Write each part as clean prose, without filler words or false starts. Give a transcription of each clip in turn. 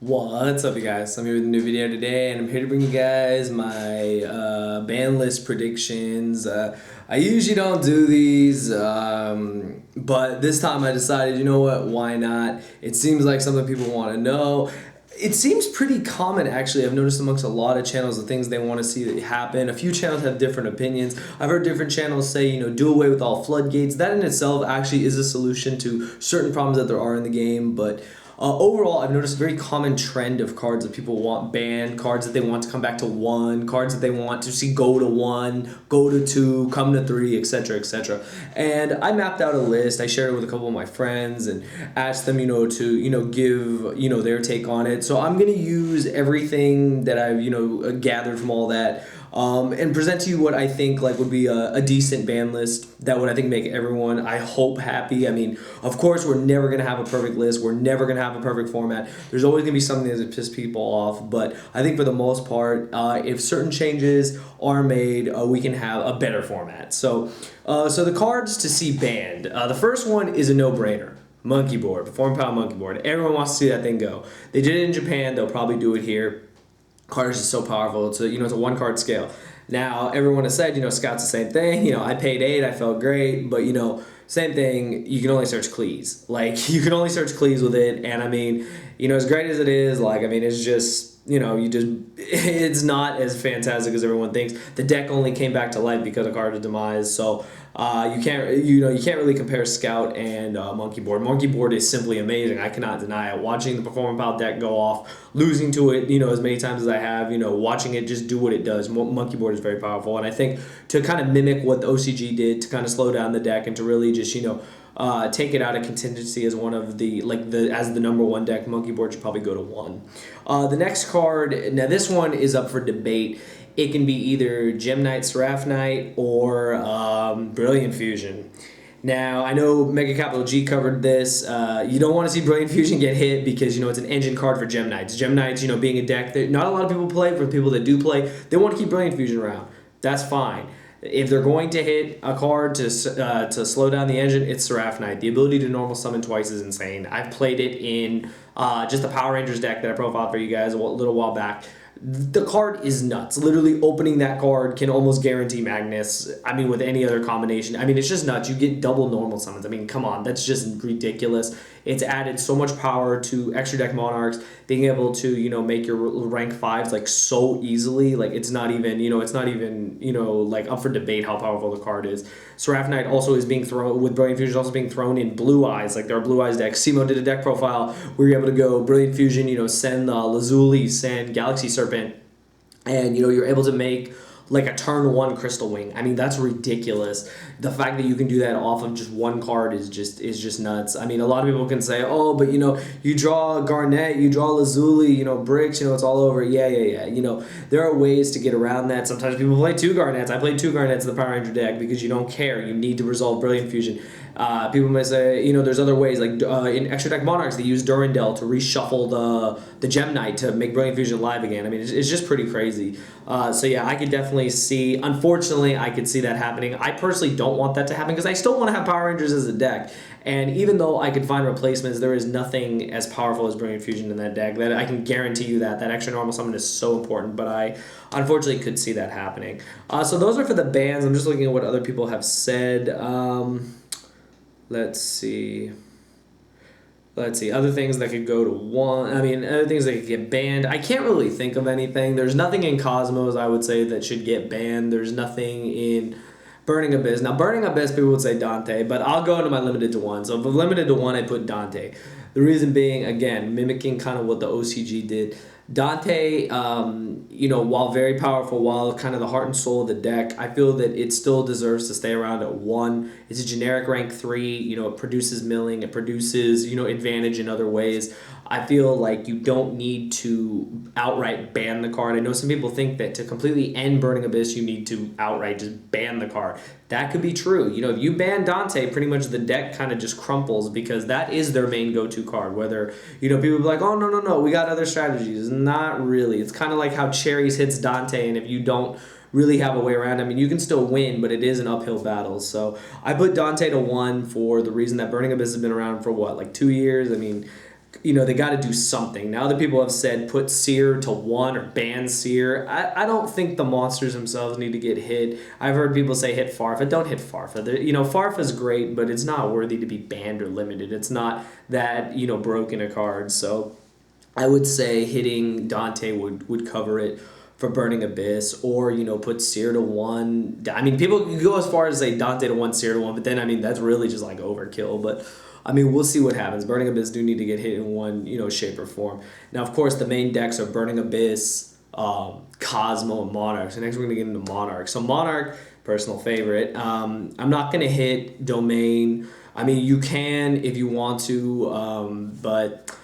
What's up, you guys? I'm here with a new video today, and I'm here to bring you guys my ban list predictions. I usually don't do these, but this time I decided, you know what, why not? It seems like something people want to know. It seems pretty common, actually. I've noticed amongst a lot of channels the things they want to see that happen. A few channels have different opinions. I've heard different channels say, do away with all floodgates. That in itself actually is a solution to certain problems that there are in the game, but overall, I've noticed a very common trend of cards that people want banned, cards that they want to come back to 1, cards that they want to see go to 1, go to 2, come to 3, etc., etc. And I mapped out a list. I shared it with a couple of my friends and asked them, to give their take on it. So I'm gonna use everything that I've gathered from all that. And present to you what I think would be a decent ban list that would, I think, make everyone, I hope, happy. I mean, of course, we're never going to have a perfect list. We're never going to have a perfect format. There's always going to be something that piss people off. But I think for the most part, if certain changes are made, we can have a better format. So the cards to see banned. The first one is a no-brainer. Monkey board, Performing Power monkey board. Everyone wants to see that thing go. They did it in Japan. They'll probably do it here. Card is just so powerful. It's a 1 card scale. Now everyone has said, Scout's the same thing. I paid 8, I felt great, but same thing. You can only search Cleese. You can only search Cleese with it, and I mean, as great as it is, it's just. It's not as fantastic as everyone thinks. The deck only came back to life because of Card's demise, so you can't really compare Scout and Monkey Board. Monkey Board is simply amazing. I cannot deny it. Watching the Performing Power deck go off, losing to it, as many times as I have, watching it just do what it does. Monkey Board is very powerful, and I think to kind of mimic what the OCG did to kind of slow down the deck and to really just take it out of contingency as one of the as the number 1 deck, Monkey Board should probably go to 1. The next card, now this one is up for debate. It can be either Gem Knight, Seraph Knight, or Brilliant Fusion. Now, I know Mega Capital G covered this. You don't want to see Brilliant Fusion get hit because, it's an engine card for Gem Knights. Gem Knights, being a deck that not a lot of people play, for people that do play, they want to keep Brilliant Fusion around. That's fine. If they're going to hit a card to slow down the engine, it's Seraph Knight. The ability to normal summon twice is insane. I've played it in just the Power Rangers deck that I profiled for you guys a little while back. The card is nuts. Literally opening that card can almost guarantee Magnus. I mean, with any other combination. I mean, it's just nuts. You get double normal summons. I mean, come on. That's just ridiculous. It's added so much power to extra deck Monarchs, being able to, make your rank 5s so easily. It's not even, up for debate how powerful the card is. Seraph Knight also is being thrown, with Brilliant Fusion, also being thrown in Blue Eyes. There are Blue Eyes decks. Cosmo did a deck profile where you're able to go Brilliant Fusion, send Lazuli, send Galaxy Serpent, and, you're able to make a turn 1 Crystal Wing. I mean, that's ridiculous. The fact that you can do that off of just 1 card is just nuts. I mean, a lot of people can say, oh, but you draw Garnet, you draw Lazuli, Bricks, it's all over. Yeah. There are ways to get around that. Sometimes people play 2 Garnets. I played 2 Garnets in the Power Ranger deck because you don't care. You need to resolve Brilliant Fusion. People may say, there's other ways, in extra deck Monarchs, they use Durandal to reshuffle the Gem Knight to make Brilliant Fusion live again. I mean, it's just pretty crazy. So yeah, I could definitely see, unfortunately, I could see that happening. I personally don't want that to happen because I still want to have Power Rangers as a deck. And even though I could find replacements, there is nothing as powerful as Brilliant Fusion in that deck. That I can guarantee you that extra normal summon is so important, but I unfortunately could see that happening. So those are for the bans. I'm just looking at what other people have said. Let's see. Other things that could go to 1. I mean, other things that could get banned. I can't really think of anything. There's nothing in Cosmos, I would say, that should get banned. There's nothing in Burning Abyss. Now, Burning Abyss, people would say Dante, but I'll go into my limited to 1. So, for limited to 1, I put Dante. The reason being, again, mimicking kind of what the OCG did. Dante, while very powerful, while kind of the heart and soul of the deck, I feel that it still deserves to stay around at 1. It's a generic rank 3. It produces milling. It produces, advantage in other ways. I feel like you don't need to outright ban the card. I know some people think that to completely end Burning Abyss, you need to outright just ban the card. That could be true. If you ban Dante, pretty much the deck kind of just crumples because that is their main go-to card. Whether, people be like, oh, no, we got other strategies. Not really. It's kind of like how Cherries hits Dante, and if you don't really have a way around, I mean, you can still win, but it is an uphill battle. So I put Dante to 1 for the reason that Burning Abyss has been around for, 2 years? I mean, they got to do something. Now that people have said put Seer to 1 or ban Seer, I don't think the monsters themselves need to get hit. I've heard people say hit Farfa. Don't hit Farfa. Farfa's great, but it's not worthy to be banned or limited. It's not that, broken a card. So I would say hitting Dante would cover it for Burning Abyss, or put Seer to 1. I mean, people can go as far as say Dante to 1, Seer to 1, but then I mean that's really just like overkill. But I mean, we'll see what happens. Burning Abyss do need to get hit in one shape or form. Now, of course, the main decks are Burning Abyss, Cosmo, and Monarch. So next we're gonna get into Monarch. So Monarch, personal favorite. I'm not gonna hit Domain. I mean, you can if you want to, but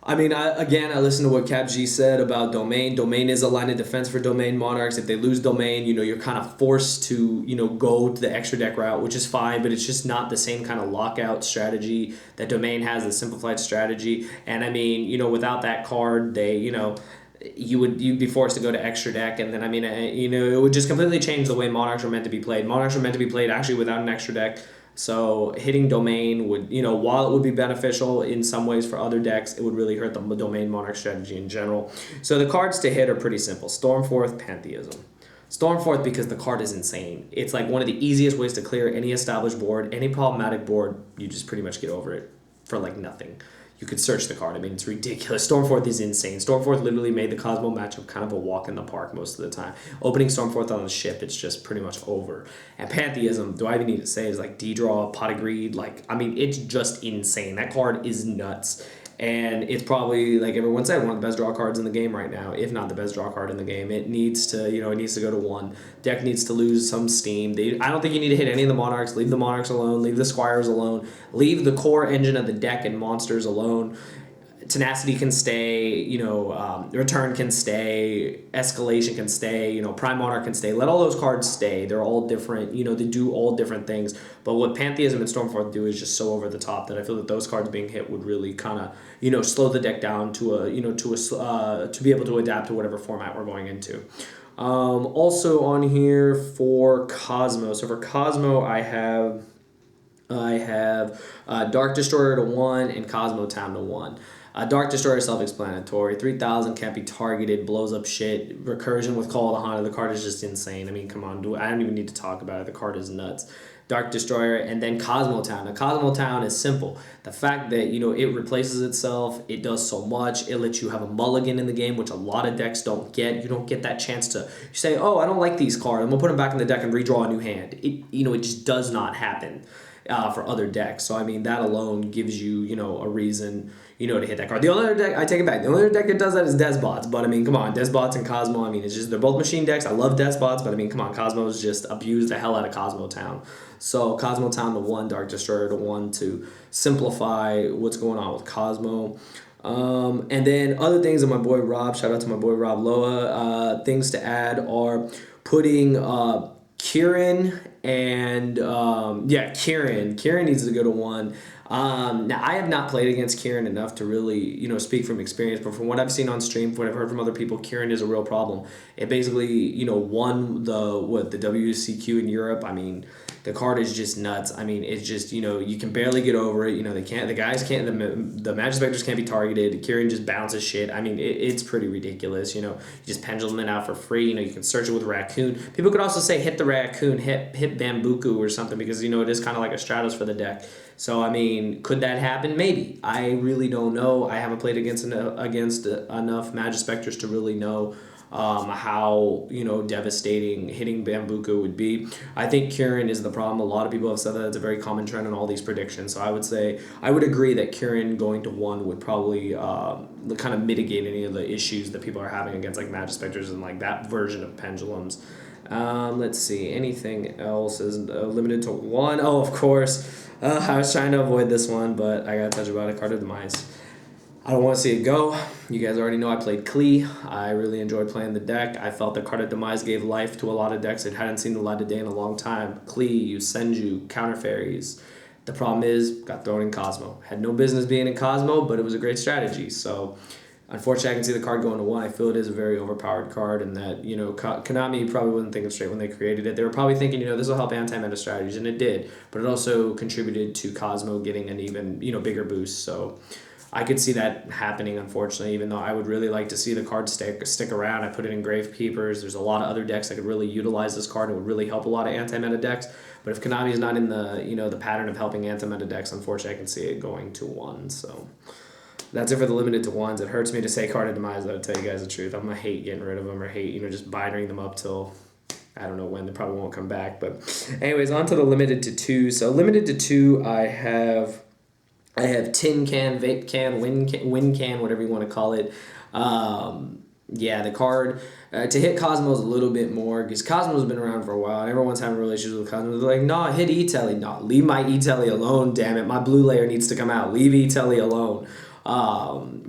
I mean, I listened to what Cap G said about Domain. Domain is a line of defense for Domain Monarchs. If they lose Domain, you're kind of forced to, go to the extra deck route, which is fine, but it's just not the same kind of lockout strategy that Domain has, the simplified strategy. And I mean, without that card, you'd be forced to go to extra deck, and then I mean, it would just completely change the way Monarchs are meant to be played. Monarchs are meant to be played actually without an extra deck. So hitting Domain would, while it would be beneficial in some ways for other decks, it would really hurt the Domain Monarch strategy in general. So the cards to hit are pretty simple. Stormforth, Pantheism. Stormforth because the card is insane. It's like one of the easiest ways to clear any established board, any problematic board. You just pretty much get over it for like nothing. You could search the card. I mean, it's ridiculous. Stormforth is insane. Stormforth literally made the Cosmo matchup kind of a walk in the park most of the time. Opening Stormforth on the ship, it's just pretty much over. And Pantheism, do I even need to say, is like D-Draw, Pot of Greed. Like, I mean, it's just insane. That card is nuts. And it's probably, like everyone said, one of the best draw cards in the game right now, if not the best draw card in the game. It needs to, it needs to go to 1. Deck needs to lose some steam. I don't think you need to hit any of the Monarchs. Leave the Monarchs alone. Leave the Squires alone. Leave the core engine of the deck and monsters alone. Tenacity can stay, Return can stay, Escalation can stay, Prime Monarch can stay. Let all those cards stay. They're all different, they do all different things. But what Pantheism and Stormforth do is just so over the top that I feel that those cards being hit would really kind of, slow the deck down to to be able to adapt to whatever format we're going into. Also on here for Cosmo. So for Cosmo, I have Dark Destroyer to 1 and Cosmo Town to 1. Dark Destroyer is self-explanatory. 3,000 can't be targeted, blows up shit. Recursion with Call of the Haunted. The card is just insane. I mean, come on. I don't even need to talk about it. The card is nuts. Dark Destroyer, and then Cosmo Town. Now, Cosmo Town is simple. The fact that, it replaces itself, it does so much. It lets you have a mulligan in the game, which a lot of decks don't get. You don't get that chance to say, oh, I don't like these cards. I'm going to put them back in the deck and redraw a new hand. It just does not happen for other decks. So, I mean, that alone gives you, a reason, to hit that card. The only other deck, I take it back, the only other deck that does that is Despots. But, I mean, come on, Despots and Cosmo, I mean, it's just, they're both machine decks. I love Despots, but, I mean, come on, Cosmo's just abused the hell out of Cosmo Town. So, Cosmo Town to 1, Dark Destroyer to 1 to simplify what's going on with Cosmo. And then other things that my boy Rob, shout out to my boy Rob Loa, things to add are putting Kieran and Kieran needs to go to 1. Now I have not played against Kieran enough to really speak from experience, but from what I've seen on stream, from what I've heard from other people, Kieran is a real problem. It basically won the WCQ in Europe. I mean, the card is just nuts. I mean, it's just you can barely get over it. The Magic Specters can't be targeted. Kieran just bounces shit. I mean, it's pretty ridiculous. You just pendulum it out for free. You can search it with Raccoon. People could also say hit the Raccoon, hit Bambuku or something, because it is kind of like a Stratos for the deck. So I mean, could that happen? Maybe. I really don't know. I haven't played against enough Magic Specters to really know how devastating hitting Bambuku would be. I think Kieran is the problem. A lot of people have said that it's a very common trend in all these predictions. So I would agree that Kieran going to 1 would probably kind of mitigate any of the issues that people are having against like Magic Specters and like that version of pendulums. Let's see. Anything else is limited to 1? Oh, of course. I was trying to avoid this one, but I gotta touch about it. Card of Demise. I don't want to see it go. You guys already know I played Klee. I really enjoyed playing the deck. I felt that Card of Demise gave life to a lot of decks that hadn't seen the light of day in a long time. Klee, Senju, Counter Fairies. The problem is, got thrown in Cosmo. Had no business being in Cosmo, but it was a great strategy. So, unfortunately, I can see the card going to 1. I feel it is a very overpowered card, and that, Konami probably wasn't thinking straight when they created it. They were probably thinking, this will help anti-meta strategies, and it did. But it also contributed to Cosmo getting an even, bigger boost. So, I could see that happening, unfortunately, even though I would really like to see the card stick around. I put it in Grave Keepers. There's a lot of other decks that could really utilize this card. It would really help a lot of anti-meta decks. But if Konami is not in the, the pattern of helping anti-meta decks, unfortunately, I can see it going to 1. So that's it for the limited to 1s. It hurts me to say Card of Demise, though, to tell you guys the truth. I'm going to hate getting rid of them or hate, just binding them up till I don't know when. They probably won't come back. But anyways, on to the limited to 2. So limited to 2, I have tin can, vape can, wind can, whatever you want to call it. Yeah, the card to hit Cosmo is a little bit more because Cosmo's been around for a while and everyone's having relationships with Cosmo. They're like, nah, hit E-Telly. Nah, leave my E-Telly alone, damn it. My blue layer needs to come out. Leave E-Telly alone.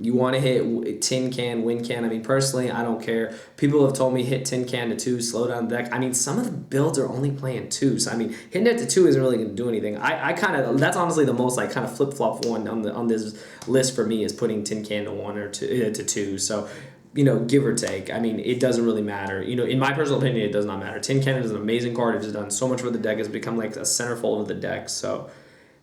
You want to hit tin can, wind can. I mean, personally, I don't care. People have told me hit tin can to 2, slow down the deck. I mean, some of the builds are only playing 2, so I mean, hitting it to 2 isn't really going to do anything. I kind of, that's honestly the most like kind of flip flop one on this list for me is putting tin can to 1 or to 2. So, give or take. I mean, it doesn't really matter. In my personal opinion, it does not matter. Tin can is an amazing card. It's done so much for the deck. It's become like a centerfold of the deck. So,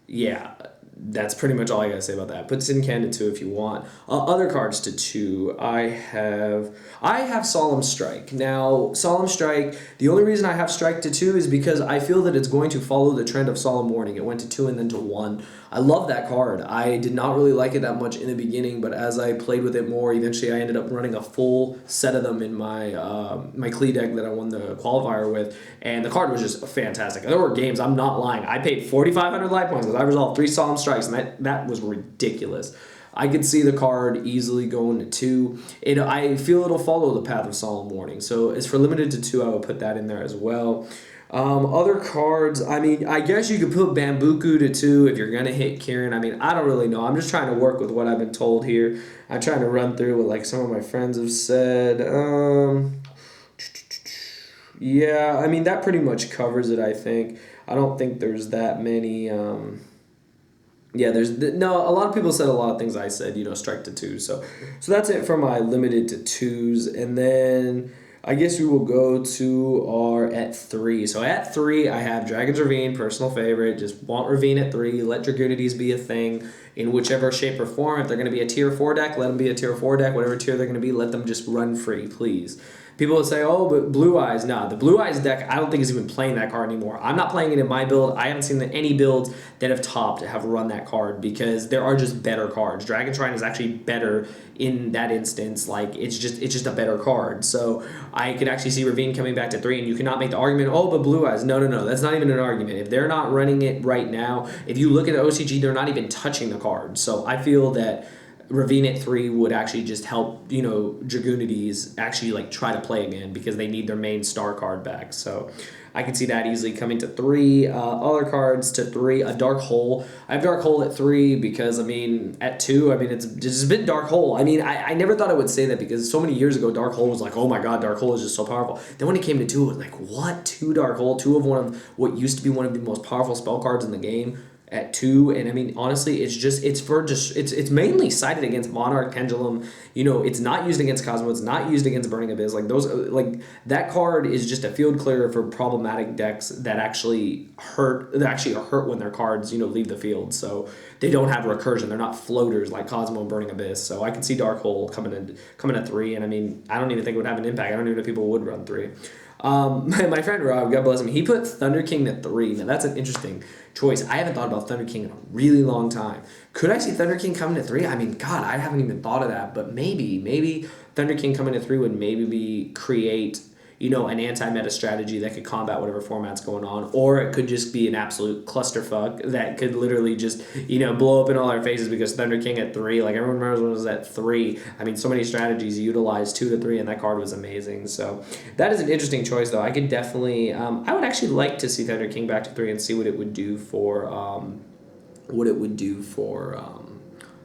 yeah. That's pretty much all I gotta say about that. Put tin can to 2 if you want. Other cards to 2, I have Solemn Strike. Now, Solemn Strike, the only reason I have Strike to 2 is because I feel that it's going to follow the trend of Solemn Warning. It went to 2 and then to 1. I love that card. I did not really like it that much in the beginning, but as I played with it more, eventually I ended up running a full set of them in my my Klee deck that I won the qualifier with, and the card was just fantastic. There were games, I'm not lying, I paid 4,500 life points because I resolved 3 Solemn Strikes, and that was ridiculous. I could see the card easily going to 2. I feel it'll follow the path of Solemn Warning. So as for limited to 2, I would put that in there as well. Other cards, I mean, I guess you could put Bambuku to 2 if you're going to hit Kieran. I mean, I don't really know. I'm just trying to work with what I've been told here. I'm trying to run through what like some of my friends have said. Yeah, I mean, that pretty much covers it, I think. I don't think there's that many... Yeah, no. A lot of people said a lot of things I said. Strike to 2. So that's it for my limited to 2s, and then I guess we will go to our at 3. So at 3, I have Dragon's Ravine, personal favorite. Just want Ravine at 3. Let Dragunities be a thing in whichever shape or form. If they're going to be a tier 4 deck, let them be a tier 4 deck. Whatever tier they're going to be, let them just run free, please. People would say, oh, but Blue Eyes. Nah, the Blue Eyes deck, I don't think is even playing that card anymore. I'm not playing it in my build. I haven't seen any builds that have topped have run that card because there are just better cards. Dragon Shrine is actually better in that instance. Like, it's just a better card. So I could actually see Ravine coming back to 3, and you cannot make the argument, oh, but Blue Eyes. No. That's not even an argument. If they're not running it right now, if you look at the OCG, they're not even touching the card. So I feel that Ravine at 3 would actually just help, Dragunities actually like try to play again because they need their main star card back. So I can see that easily coming to 3. Other cards to 3, a Dark Hole. I have Dark Hole at 3 because, I mean, at 2, I mean, it's just been Dark Hole. I mean, I never thought I would say that because so many years ago, Dark Hole was like, oh my god, Dark Hole is just so powerful. Then when it came to 2, it was like, what? 2 Dark Hole? 2 of one of what used to be one of the most powerful spell cards in the game at 2, and I mean, honestly, it's mainly sided against Monarch, Pendulum. It's not used against Cosmo. It's not used against Burning Abyss. Like those, like that card is just a field clearer for problematic decks that actually hurt when their cards leave the field. So they don't have recursion. They're not floaters like Cosmo and Burning Abyss. So I can see Dark Hole coming at 3, and I mean, I don't even think it would have an impact. I don't even know if people would run 3. My friend Rob, God bless him, he put Thunder King to 3. Now that's an interesting choice. I haven't thought about Thunder King in a really long time. Could I see Thunder King coming to 3? I mean, God, I haven't even thought of that, but maybe Thunder King coming to 3 would maybe create an anti-meta strategy that could combat whatever format's going on, or it could just be an absolute clusterfuck that could literally just, blow up in all our faces because Thunder King at 3, like everyone remembers when it was at 3. I mean, so many strategies utilized 2 to 3, and that card was amazing. So that is an interesting choice, though. I could definitely, I would actually like to see Thunder King back to 3 and see what it would do for,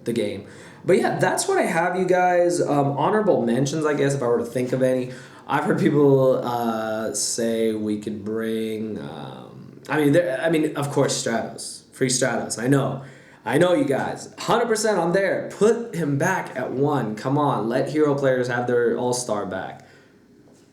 the game. But yeah, that's what I have, you guys. Honorable mentions, I guess, if I were to think of any. I've heard people say we could bring. I mean, of course, Stratos, free Stratos. I know, you guys. 100%, I'm there. Put him back at 1. Come on, let hero players have their all-star back.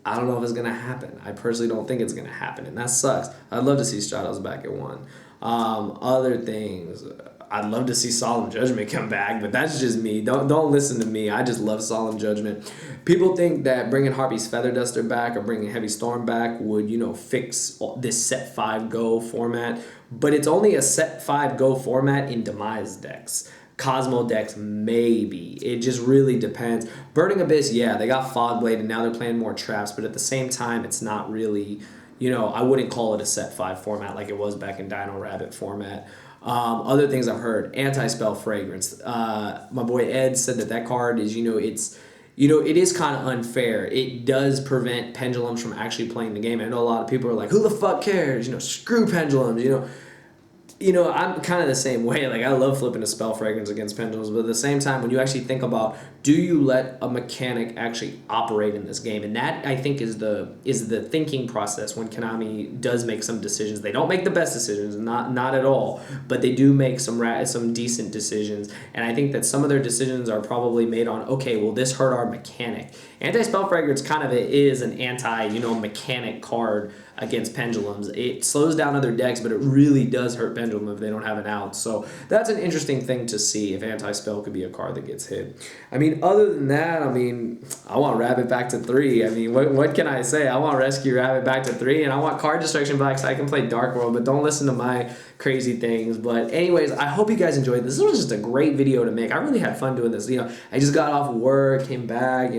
I don't know if it's gonna happen. I personally don't think it's gonna happen, and that sucks. I'd love to see Stratos back at 1. Other things. I'd love to see Solemn Judgment come back, but that's just me. Don't listen to me. I just love Solemn Judgment. People think that bringing Harpy's Feather Duster back or bringing Heavy Storm back would, you know, fix this set 5 go format, but it's only a set 5 go format in Demise decks. Cosmo decks, maybe. It just really depends. Burning Abyss, yeah, they got Fogblade and now they're playing more traps, but at the same time, it's not really, you know, I wouldn't call it a set 5 format like it was back in Dino Rabbit format. Other things I've heard, Anti-Spell Fragrance. My boy Ed said that card is, it is kind of unfair. It does prevent pendulums from actually playing the game. I know a lot of people are like, who the fuck cares? Screw pendulums, I'm kind of the same way. Like, I love flipping a Spell Fragrance against pendulums, but at the same time, when you actually think about, do you let a mechanic actually operate in this game? And that, I think, is the thinking process when Konami does make some decisions. They don't make the best decisions, not at all, but they do make some decent decisions. And I think that some of their decisions are probably made on, okay, will this hurt our mechanic? Anti-Spell Fragrance kind of is an mechanic card against pendulums. It slows down other decks, but it really does hurt pendulum if they don't have an out. So that's an interesting thing to see if Anti-Spell could be a card that gets hit. I mean, other than that, I want Rabbit back to 3. What can I say? I want Rescue Rabbit back to 3, and I want Card Destruction back so I can play Dark World, but don't listen to my crazy things. But anyways, I hope you guys enjoyed this. This was just a great video to make. I really had fun doing this. I just got off work, came back,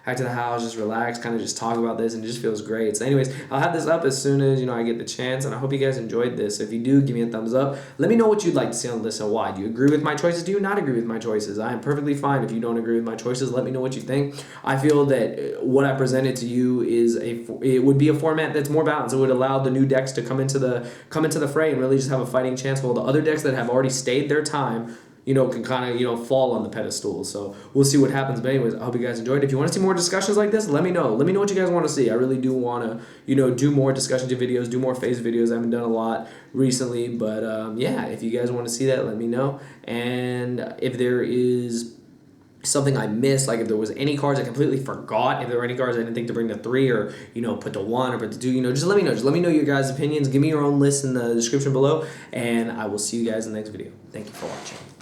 back to the house, just relaxed, kind of just talk about this, and it just feels great. So anyways, I'll have this up as soon as I get the chance, and I hope you guys enjoyed this. If you do, give me a thumbs up. Let me know what you'd like to see on the list and why. Do you agree with my choices? Do you not agree with my choices? I am perfectly fine if you don't agree with my choices. Let me know what you think. I feel that what I presented to you it would be a format that's more balanced. It would allow the new decks to come into the fray and really just have a fighting chance, while the other decks that have already stayed their time can kind of, fall on the pedestal. So we'll see what happens. But anyways, I hope you guys enjoyed. If you want to see more discussions like this, let me know. Let me know what you guys want to see. I really do want to, do more discussion videos, do more phase videos. I haven't done a lot recently, but yeah, if you guys want to see that, let me know. And if there is something I missed, like if there was any cards I completely forgot, if there were any cards I didn't think to bring to 3 or, put to 1 or put to 2, just let me know. Just let me know your guys' opinions. Give me your own list in the description below, and I will see you guys in the next video. Thank you for watching.